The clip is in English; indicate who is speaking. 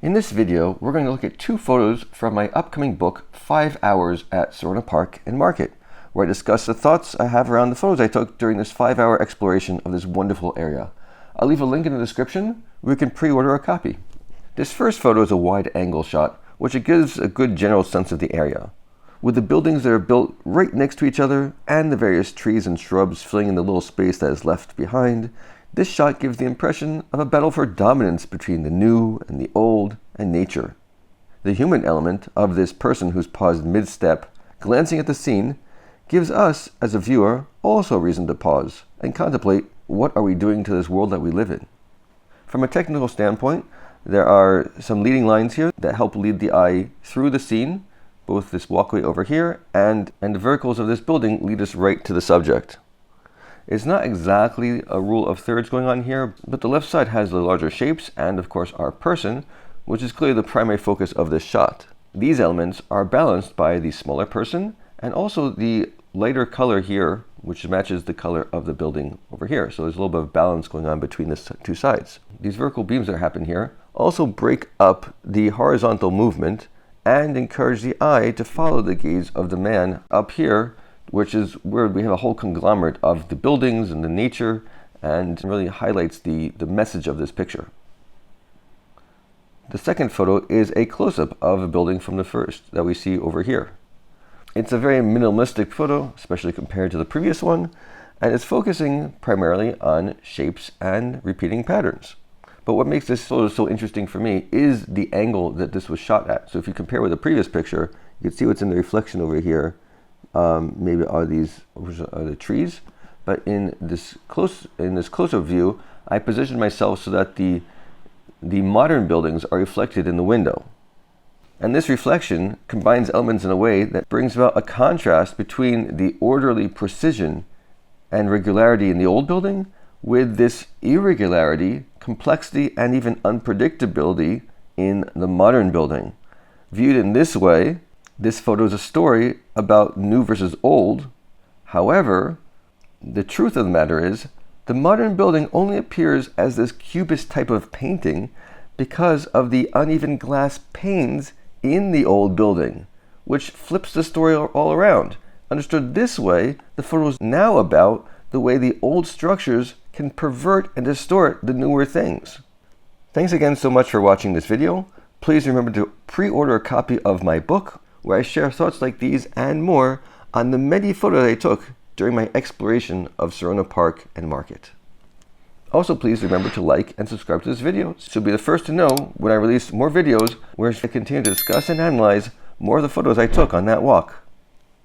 Speaker 1: In this video, we're going to look at 2 photos from my upcoming book, 5 Hours at Sarona Park and Market, where I discuss the thoughts I have around the photos I took during this 5-hour exploration of this wonderful area. I'll leave a link in the description where you can pre-order a copy. This first photo is a wide-angle shot, which gives a good general sense of the area, with the buildings that are built right next to each other and the various trees and shrubs filling in the little space that is left behind. This shot gives the impression of a battle for dominance between the new and the old and nature. The human element of this person who's paused mid-step, glancing at the scene, gives us, as a viewer, also reason to pause and contemplate what are we doing to this world that we live in. From a technical standpoint, there are some leading lines here that help lead the eye through the scene. Both this walkway over here and the verticals of this building lead us right to the subject. It's not exactly a rule of thirds going on here, but the left side has the larger shapes and of course our person, which is clearly the primary focus of this shot. These elements are balanced by the smaller person and also the lighter color here, which matches the color of the building over here. So there's a little bit of balance going on between the 2 sides. These vertical beams that happen here also break up the horizontal movement and encourage the eye to follow the gaze of the man up here, which is where we have a whole conglomerate of the buildings and the nature, and really highlights the message of this picture. The second photo is a close-up of a building from the first that we see over here. It's a very minimalistic photo, especially compared to the previous one, and it's focusing primarily on shapes and repeating patterns. But what makes this photo so interesting for me is the angle that this was shot at. So if you compare with the previous picture, you can see what's in the reflection over here. Maybe are the trees, but in this closer view, I positioned myself so that the modern buildings are reflected in the window. And this reflection combines elements in a way that brings about a contrast between the orderly precision and regularity in the old building with this irregularity, complexity, and even unpredictability in the modern building. Viewed in this way, this photo is a story about new versus old. However, the truth of the matter is, the modern building only appears as this cubist type of painting because of the uneven glass panes in the old building, which flips the story all around. Understood this way, the photo is now about the way the old structures can pervert and distort the newer things. Thanks again so much for watching this video. Please remember to pre-order a copy of my book, where I share thoughts like these and more on the many photos I took during my exploration of Sarona Park and Market. Also, please remember to like and subscribe to this video so you'll be the first to know when I release more videos where I continue to discuss and analyze more of the photos I took on that walk.